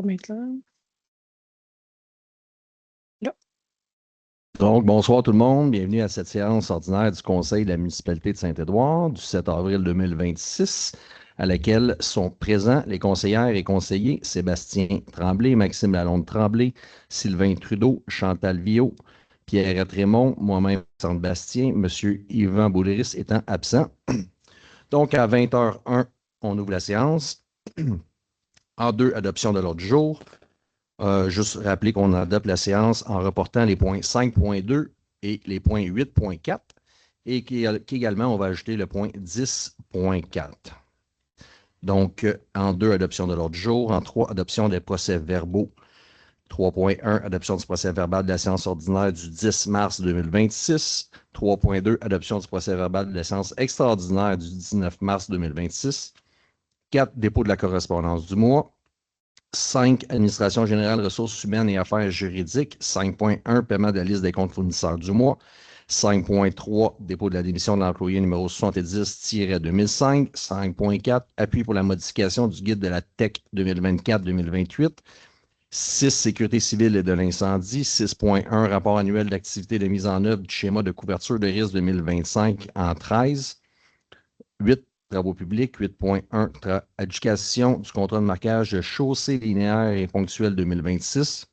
Maintenant. Là. Donc, bonsoir tout le monde. Bienvenue à cette séance ordinaire du Conseil de la municipalité de Saint-Édouard du 7 avril 2026, à laquelle sont présents les conseillères et conseillers Sébastien Tremblay, Maxime Lalonde-Tremblay, Sylvain Trudeau, Chantal Viault, Pierre Raymond, moi-même, Alexandre Bastien, M. Yvan Bouliris étant absent. Donc, à 20h01, on ouvre la séance. En deux, adoption de l'ordre du jour. Juste rappeler qu'on adopte la séance en reportant les points 5.2 et les points 8.4 et qu'également, on va ajouter le point 10.4. Donc, en deux, adoption de l'ordre du jour. En trois, adoption des procès-verbaux. 3.1, adoption du procès-verbal de la séance ordinaire du 10 mars 2026. 3.2, adoption du procès-verbal de la séance extraordinaire du 19 mars 2026. 4, dépôt de la correspondance du mois. 5, Administration générale, ressources humaines et affaires juridiques. 5.1, paiement de la liste des comptes fournisseurs du mois. 5.3, dépôt de la démission de l'employé numéro 70-2005. 5.4, appui pour la modification du guide de la TEC 2024-2028. 6, sécurité civile et de l'incendie. 6.1, rapport annuel d'activité de mise en œuvre du schéma de couverture de risque 2025 en 13. 8, travaux publics. 8.1, adjudication du contrat de marquage de chaussée linéaire et ponctuelle 2026.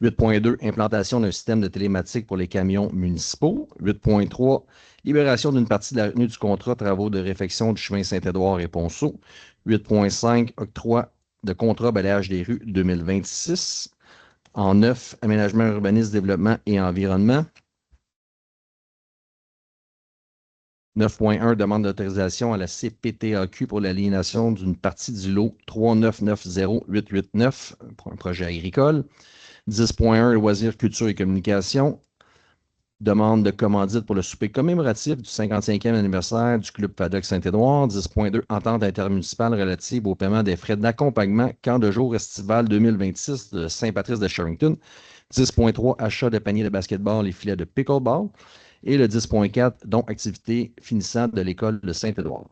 8.2, implantation d'un système de télématique pour les camions municipaux. 8.3, libération d'une partie de la retenue du contrat travaux de réfection du chemin Saint-Édouard et Ponceau. 8.5, octroi de contrat balayage des rues 2026. En 9, aménagement, urbanisme, développement et environnement. 9.1, demande d'autorisation à la CPTAQ pour l'aliénation d'une partie du lot 3990889 pour un projet agricole. 10.1, loisirs, culture et communication. Demande de commandite pour le souper commémoratif du 55e anniversaire du Club Paddock Saint-Édouard. 10.2, entente intermunicipale relative au paiement des frais d'accompagnement camp de jour estival 2026 de Saint-Patrice de Sherrington. 10.3, achat de paniers de basketball et filets de pickleball. Et le 10.4, dont activité finissante de l'école de Saint-Édouard.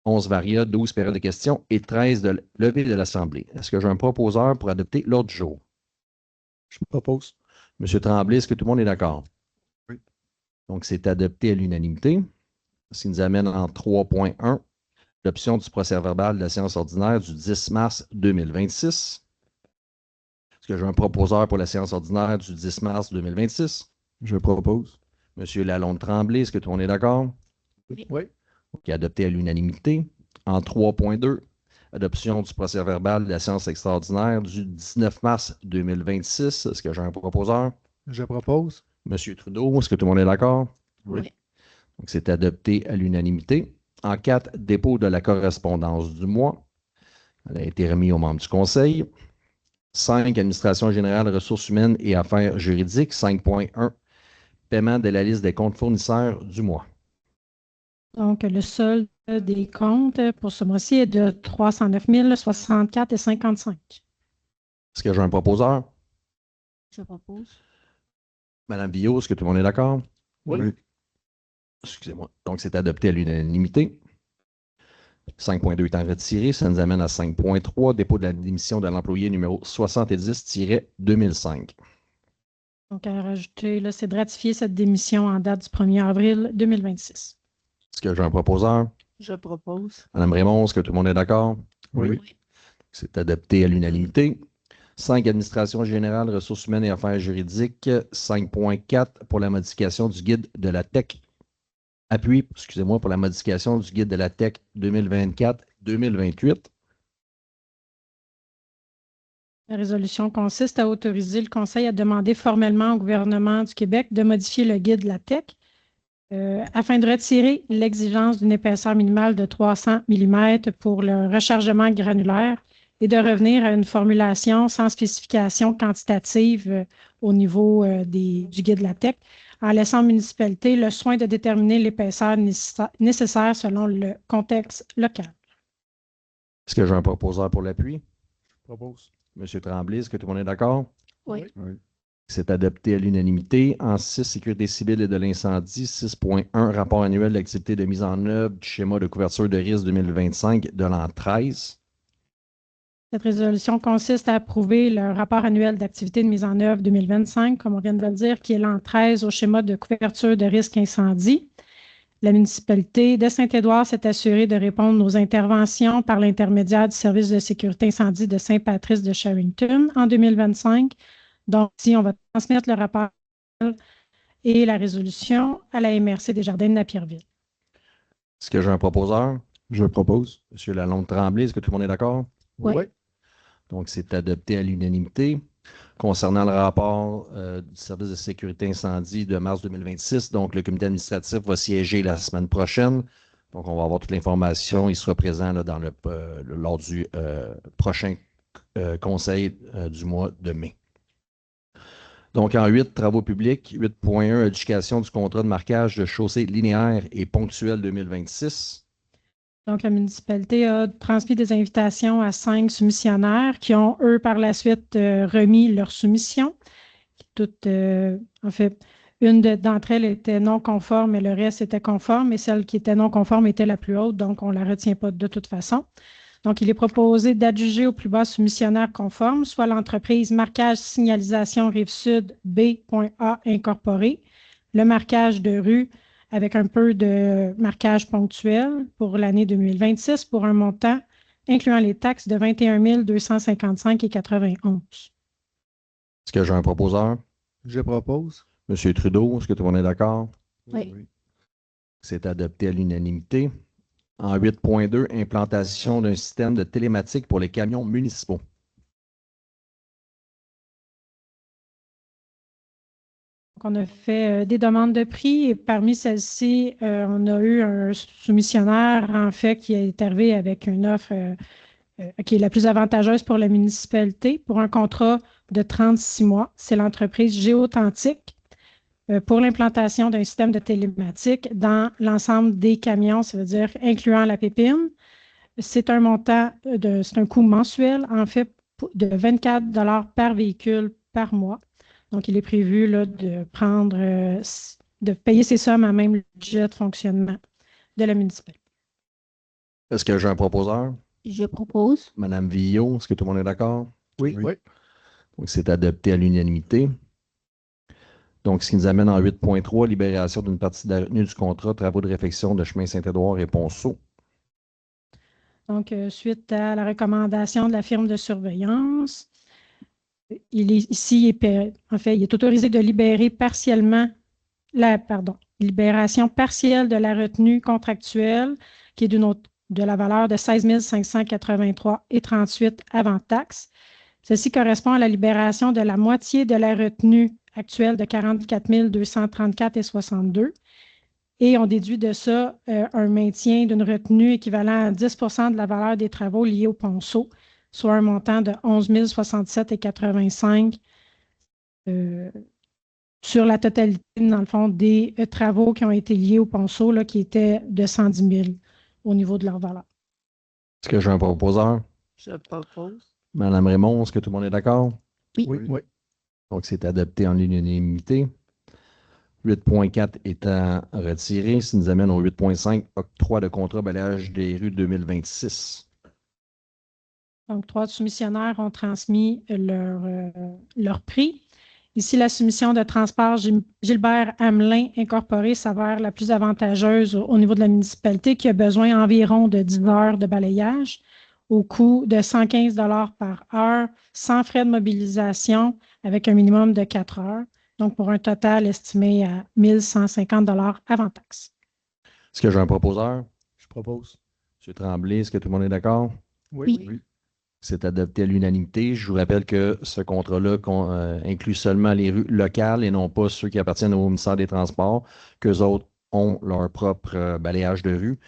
11 varia, 12 périodes de questions et 13 de levée de l'Assemblée. Est-ce que j'ai un proposeur pour adopter l'ordre du jour? Je propose. M. Tremblay, est-ce que tout le monde est d'accord? Oui. Donc, c'est adopté à l'unanimité. Ce qui nous amène en 3.1, l'option du procès-verbal de la séance ordinaire du 10 mars 2026. Est-ce que j'ai un proposeur pour la séance ordinaire du 10 mars 2026? Je propose. M. Lalonde-Tremblay, est-ce que tout le monde est d'accord? Oui. Donc, adopté à l'unanimité. En 3.2, adoption du procès-verbal de la séance extraordinaire du 19 mars 2026. Est-ce que j'ai un proposeur? Je propose. M. Trudeau, est-ce que tout le monde est d'accord? Oui. Donc, c'est adopté à l'unanimité. En 4, dépôt de la correspondance du mois. Elle a été remise aux membres du Conseil. 5, administration générale, ressources humaines et affaires juridiques. 5.1, paiement de la liste des comptes fournisseurs du mois. Donc, le solde des comptes pour ce mois-ci est de 309 064,55. Est-ce que j'ai un proposeur? Je propose. Madame Villot, est-ce que tout le monde est d'accord? Oui. Excusez-moi. Donc, c'est adopté à l'unanimité. 5.2 étant retiré, ça nous amène à 5.3, dépôt de la démission de l'employé numéro 70-2005. Donc, à rajouter, là, c'est de ratifier cette démission en date du 1er avril 2026. Est-ce que j'ai un proposeur? Je propose. Madame Raymond, est-ce que tout le monde est d'accord? Oui. C'est adopté à l'unanimité. 5, administration générale, ressources humaines et affaires juridiques. 5.4 pour la modification du guide de la TEC. Appui, excusez-moi, pour la modification du guide de la TEC 2024-2028. La résolution consiste à autoriser le Conseil à demander formellement au gouvernement du Québec de modifier le guide de la TEC afin de retirer l'exigence d'une épaisseur minimale de 300 mm pour le rechargement granulaire et de revenir à une formulation sans spécification quantitative au niveau du guide de la TEC, en laissant aux municipalités le soin de déterminer l'épaisseur nécessaire selon le contexte local. Est-ce que j'ai un proposeur pour l'appui? Je propose. M. Tremblay, est-ce que tout le monde est d'accord? Oui. C'est adopté à l'unanimité. En 6, sécurité civile et de l'incendie. 6.1, rapport annuel d'activité de mise en œuvre du schéma de couverture de risque 2025 de l'an 13. Cette résolution consiste à approuver le rapport annuel d'activité de mise en œuvre 2025, comme on vient de le dire, qui est l'an 13 au schéma de couverture de risque incendie. La municipalité de Saint-Édouard s'est assurée de répondre aux interventions par l'intermédiaire du service de sécurité incendie de Saint-Patrice de Sherrington en 2025. Donc, ici, on va transmettre le rapport et la résolution à la MRC des Jardins de Napierville. Est-ce que j'ai un proposeur? Je propose. Monsieur Lalonde-Tremblay, est-ce que tout le monde est d'accord? Oui. Oui. Donc, c'est adopté à l'unanimité. Concernant le rapport du service de sécurité incendie de mars 2026, donc le comité administratif va siéger la semaine prochaine. Donc, on va avoir toute l'information. Il sera présent là, lors du prochain conseil du mois de mai. Donc, en 8, travaux publics. 8.1, éducation du contrat de marquage de chaussée linéaire et ponctuelle 2026. Donc, la municipalité a transmis des invitations à 5 soumissionnaires qui ont, eux, par la suite, remis leur soumission. Toutes, en fait, une d'entre elles était non conforme et le reste était conforme, et celle qui était non conforme était la plus haute, donc on ne la retient pas de toute façon. Donc, il est proposé d'adjuger au plus bas soumissionnaire conforme, soit l'entreprise Marquage Signalisation Rive-Sud B.A Incorporée, le marquage de rue avec un peu de marquage ponctuel pour l'année 2026 pour un montant incluant les taxes de 21 255,91. Est-ce que j'ai un proposeur? Je propose. Monsieur Trudeau, est-ce que tout le monde est d'accord? Oui. C'est adopté à l'unanimité. En 8.2, implantation d'un système de télématique pour les camions municipaux. Donc, on a fait des demandes de prix et parmi celles-ci, on a eu un soumissionnaire, en fait, qui est arrivé avec une offre qui est la plus avantageuse pour la municipalité pour un contrat de 36 mois. C'est l'entreprise Géothentique pour l'implantation d'un système de télématique dans l'ensemble des camions, ça veut dire incluant la pépine. C'est un montant, c'est un coût mensuel, en fait, de 24 $ par véhicule par mois. Donc, il est prévu là, de payer ces sommes à même le budget de fonctionnement de la municipalité. Est-ce que j'ai un proposeur? Je propose. Madame Villot, est-ce que tout le monde est d'accord? Oui. Donc, c'est adopté à l'unanimité. Donc, ce qui nous amène en 8.3, libération d'une partie de la retenue du contrat, travaux de réfection de chemin Saint-Édouard et Ponceau. Donc, suite à la recommandation de la firme de surveillance, il est autorisé de libérer partiellement libération partielle de la retenue contractuelle qui est de la valeur de 16 583,38 avant taxe. Ceci correspond à la libération de la moitié de la retenue actuelle de 44 234,62. Et on déduit de ça un maintien d'une retenue équivalent à 10 % de la valeur des travaux liés au ponceau, soit un montant de 11 067,85 sur la totalité, dans le fond, des travaux qui ont été liés au ponceau, là, qui étaient de 110 000 au niveau de leur valeur. Est-ce que j'ai un proposeur? Je propose. Madame Raymond, est-ce que tout le monde est d'accord? Oui. Donc, c'est adopté en unanimité. 8.4 étant retiré, ça nous amène au 8.5, octroi de contrat balayage des rues 2026. Donc, 3 soumissionnaires ont transmis leur prix. Ici, la soumission de Transport Gilbert Hamelin Incorporé s'avère la plus avantageuse au niveau de la municipalité qui a besoin environ de 10 heures de balayage au coût de 115 $ par heure, sans frais de mobilisation, avec un minimum de 4 heures. Donc, pour un total estimé à 1 150 $ avant taxe. Est-ce que j'ai un proposeur? Je propose. M. Tremblay, est-ce que tout le monde est d'accord? Oui. C'est adopté à l'unanimité. Je vous rappelle que ce contrat-là inclut seulement les rues locales et non pas ceux qui appartiennent au ministère des Transports, qu'eux autres ont leur propre balayage de rue.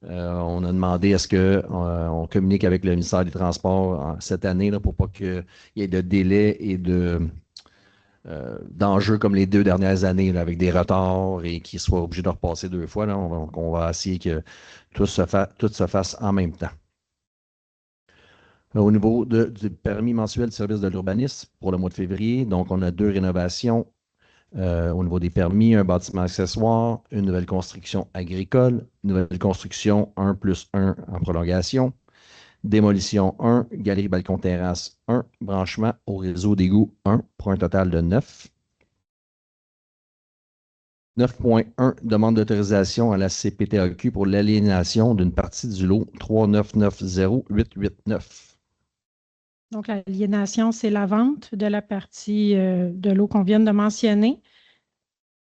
On a demandé à ce qu'on communique avec le ministère des Transports cette année là, pour pas qu'il y ait de délais et d'enjeux comme les 2 dernières années, là, avec des retards et qu'ils soient obligés de repasser 2 fois. Là. On va essayer que tout se fasse en même temps. Au niveau du permis mensuel de service de l'urbanisme pour le mois de février, donc on a 2 rénovations au niveau des permis, un bâtiment accessoire, une nouvelle construction agricole, une nouvelle construction 1+1 en prolongation, Démolition 1, galerie balcon terrasse 1, branchement au réseau d'égout 1, pour un total de 9. 9.1, demande d'autorisation à la CPTAQ pour l'aliénation d'une partie du lot 3990889. Donc, l'aliénation, c'est la vente de la partie de l'eau qu'on vient de mentionner.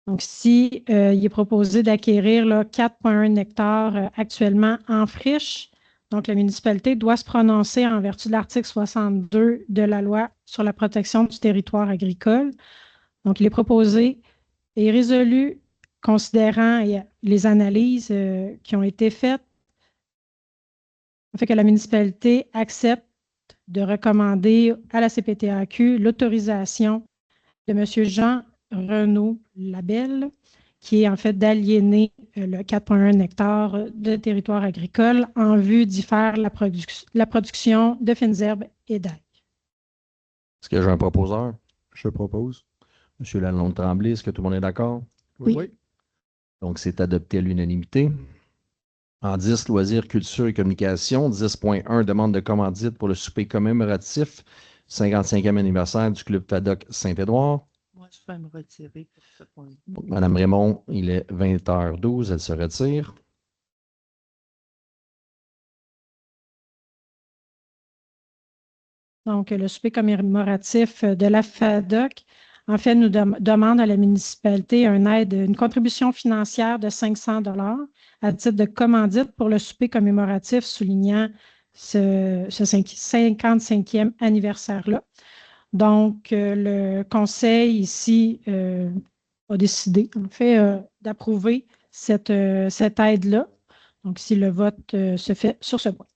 Donc, si il est proposé d'acquérir 4,1 hectares actuellement en friche, donc la municipalité doit se prononcer en vertu de l'article 62 de la loi sur la protection du territoire agricole. Donc, il est proposé et résolu, considérant les analyses qui ont été faites, fait que la municipalité accepte de recommander à la CPTAQ l'autorisation de M. Jean-Renaud Labelle, qui est en fait d'aliéner le 4,1 hectares de territoire agricole en vue d'y faire la production de fines herbes et d'ail. Est-ce que j'ai un proposeur? Je propose. M. Lalonde-Tremblay, est-ce que tout le monde est d'accord? Oui. Donc, c'est adopté à l'unanimité. En 10, loisirs, culture et communication. 10.1, demande de commandite pour le souper commémoratif 55e anniversaire du Club FADOC Saint-Édouard. Moi, je vais me retirer pour ce point. Madame Raymond, il est 20h12, elle se retire. Donc, le souper commémoratif de la FADOC, en fait, nous demande à la municipalité une contribution financière de 500 $ à titre de commandite pour le souper commémoratif soulignant ce 55e anniversaire-là. Donc, le conseil ici a décidé, en fait, d'approuver cette aide-là. Donc, si le vote se fait sur ce point.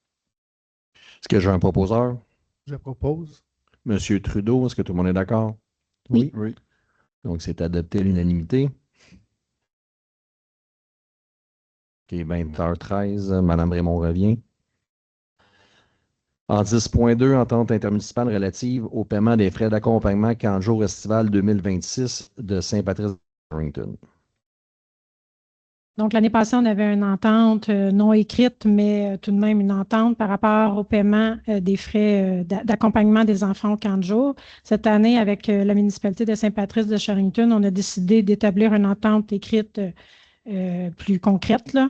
Est-ce que j'ai un proposeur? Je propose. Monsieur Trudeau, est-ce que tout le monde est d'accord? Oui. Oui. Donc, c'est adopté à l'unanimité. OK, 20h13, Madame Raymond revient. En 10.2, entente intermunicipale relative au paiement des frais d'accompagnement camp de jour estival 2026 de Saint-Patrice-Carrington. Donc, l'année passée, on avait une entente non écrite, mais tout de même une entente par rapport au paiement des frais d'accompagnement des enfants au camp de jour. Cette année, avec la municipalité de Saint-Patrice de Sherrington, on a décidé d'établir une entente écrite plus concrète, là.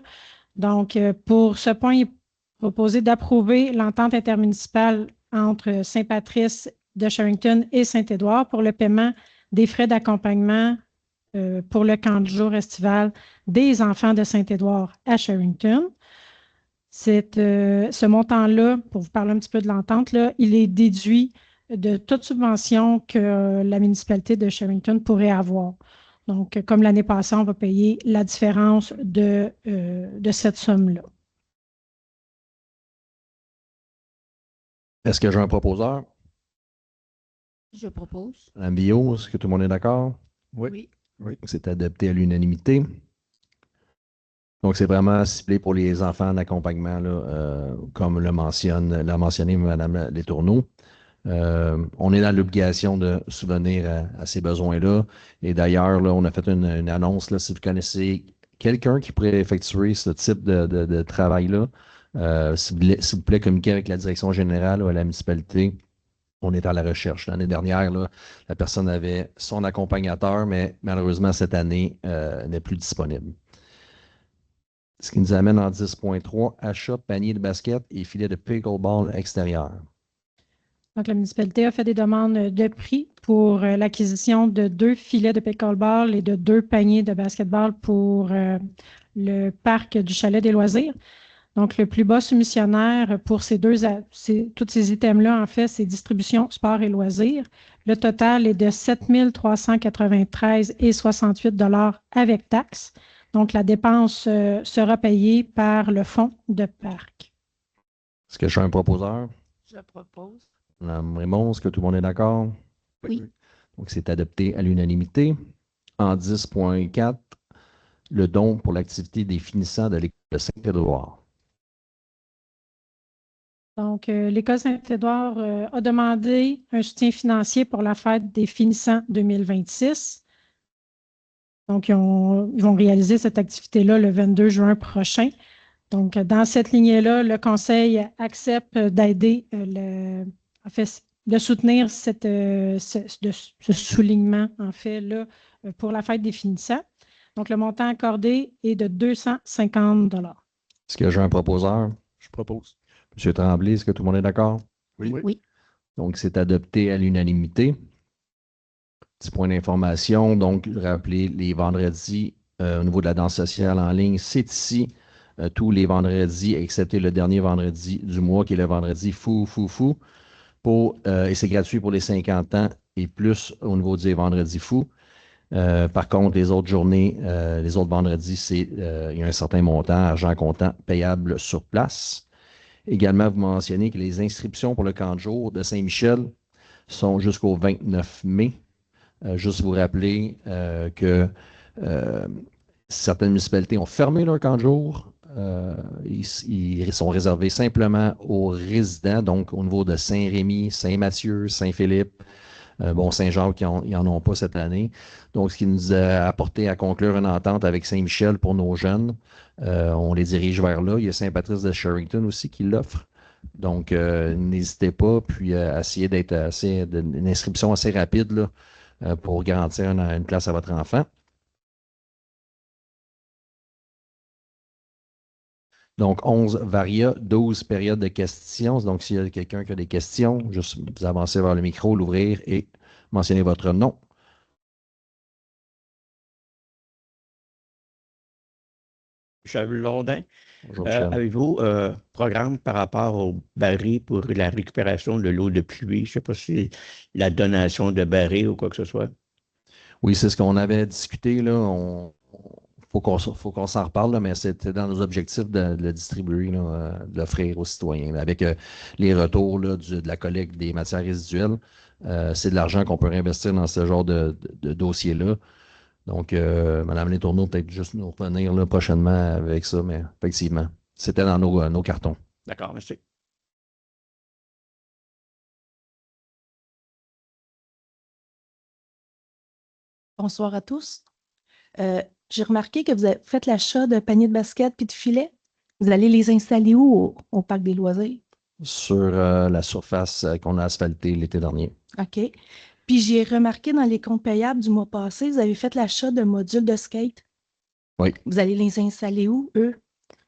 Donc, pour ce point, il est proposé d'approuver l'entente intermunicipale entre Saint-Patrice de Sherrington et Saint-Édouard pour le paiement des frais d'accompagnement pour le camp de jour estival des enfants de Saint-Édouard à Sherrington. Ce montant-là, pour vous parler un petit peu de l'entente, il est déduit de toute subvention que la municipalité de Sherrington pourrait avoir. Donc, comme l'année passée, on va payer la différence de cette somme-là. Est-ce que j'ai un proposeur? Je propose. Madame Bio, est-ce que tout le monde est d'accord? Oui. C'est adopté à l'unanimité. Donc, c'est vraiment ciblé pour les enfants en accompagnement, là, comme l'a mentionné Mme Letourneau. On est dans l'obligation de subvenir à ces besoins-là. Et d'ailleurs, là, on a fait une annonce, là, si vous connaissez quelqu'un qui pourrait effectuer ce type de travail-là, s'il vous plaît, communiquez avec la direction générale ou à la municipalité. On est à la recherche. L'année dernière, là, la personne avait son accompagnateur, mais malheureusement, cette année, n'est plus disponible. Ce qui nous amène en 10.3, achat, panier de basket et filet de pickleball extérieur. Donc, la municipalité a fait des demandes de prix pour l'acquisition de 2 filets de pickleball et de 2 paniers de basketball pour le parc du Chalet des Loisirs. Donc, le plus bas soumissionnaire pour tous ces items-là, en fait, c'est distribution, sport et loisirs. Le total est de 7 393,68 $ avec taxes. Donc, la dépense sera payée par le fonds de parc. Est-ce que je suis un proposeur? Je propose. Mme Raymond, est-ce que tout le monde est d'accord? Oui. Donc, c'est adopté à l'unanimité. En 10.4, le don pour l'activité des finissants de l'École de Saint-Édouard. Donc, l'École Saint-Édouard a demandé un soutien financier pour la fête des finissants 2026. Donc, ils vont réaliser cette activité-là le 22 juin prochain. Donc, dans cette lignée-là, le Conseil accepte d'aider, en fait, de soutenir ce soulignement, en fait, là, pour la fête des finissants. Donc, le montant accordé est de 250 $. Est-ce que j'ai un proposeur? Je propose. M. Tremblay, est-ce que tout le monde est d'accord? Oui. Oui. Donc, c'est adopté à l'unanimité. Petit point d'information, donc, rappelez, les vendredis, au niveau de la danse sociale en ligne, c'est ici, tous les vendredis, excepté le dernier vendredi du mois, qui est le vendredi fou. Et c'est gratuit pour les 50 ans et plus au niveau des vendredis fous. Par contre, les autres journées, les autres vendredis, il y a un certain montant, argent comptant, payable sur place. Également, vous mentionnez que les inscriptions pour le camp de jour de Saint-Michel sont jusqu'au 29 mai. Juste vous rappeler que certaines municipalités ont fermé leur camp de jour. Ils sont réservés simplement aux résidents, donc au niveau de Saint-Rémy, Saint-Mathieu, Saint-Philippe, Saint-Jacques, ils n'en ont pas cette année. Donc, ce qui nous a apporté à conclure une entente avec Saint-Michel pour nos jeunes. On les dirige vers là. Il y a Saint-Patrice de Sherrington aussi qui l'offre. Donc, n'hésitez pas, puis à essayer d'être une inscription assez rapide là, pour garantir une place à votre enfant. Donc, 11 varia, 12 périodes de questions. Donc, s'il y a quelqu'un qui a des questions, juste vous avancez vers le micro, l'ouvrir et mentionner votre nom. Michel Londin, Bonjour, Michel. avez-vous un programme par rapport au baril pour la récupération de l'eau de pluie? Je ne sais pas si la donation de baril ou quoi que ce soit. Oui, c'est ce qu'on avait discuté, là. Faut qu'on s'en reparle, là, mais c'était dans nos objectifs de le distribuer, là, de l'offrir aux citoyens. Avec les retours là, de la collecte des matières résiduelles, c'est de l'argent qu'on peut réinvestir dans ce genre de dossier-là. Donc, Mme Letourneau, peut-être juste nous revenir là, prochainement avec ça, mais effectivement, c'était dans nos cartons. D'accord, merci. Bonsoir à tous. J'ai remarqué que vous avez fait l'achat de paniers de basket puis de filets. Vous allez les installer où au parc des loisirs? Sur la surface qu'on a asphaltée l'été dernier. OK. Puis j'ai remarqué dans les comptes payables du mois passé, vous avez fait l'achat de modules de skate. Oui. Vous allez les installer où, eux?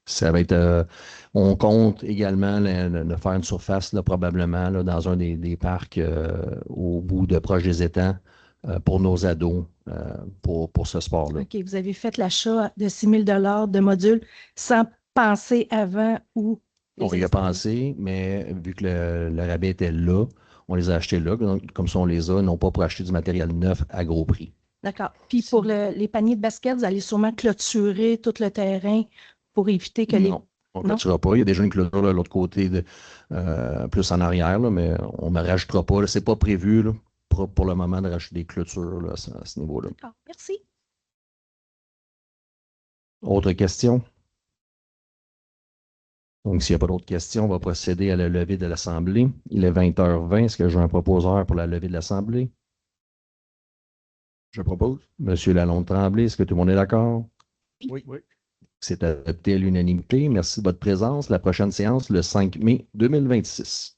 Ça va être. On compte également de faire une surface, là, probablement, là, dans un des parcs au bout de proche des étangs pour nos ados, pour ce sport-là. OK. Vous avez fait l'achat de 6 000 $ de modules sans penser avant où? On y a pensé, mais vu que le rabais était là, on les a achetés là. Donc, comme ça, on les a, non pas pour acheter du matériel neuf à gros prix. D'accord. Puis pour les paniers de basket, vous allez sûrement clôturer tout le terrain pour éviter que Non, on ne clôturera pas. Il y a déjà une clôture de l'autre côté, plus en arrière, là, mais on ne rajoutera pas. Ce n'est pas prévu là, pour le moment de rajouter des clôtures là, à ce niveau-là. D'accord. Merci. Autre question? Donc, s'il n'y a pas d'autres questions, on va procéder à la levée de l'Assemblée. Il est 20h20. Est-ce que j'ai un proposeur pour la levée de l'Assemblée? Je propose. Monsieur Lalonde-Tremblay, est-ce que tout le monde est d'accord? Oui. C'est adopté à l'unanimité. Merci de votre présence. La prochaine séance, le 5 mai 2026.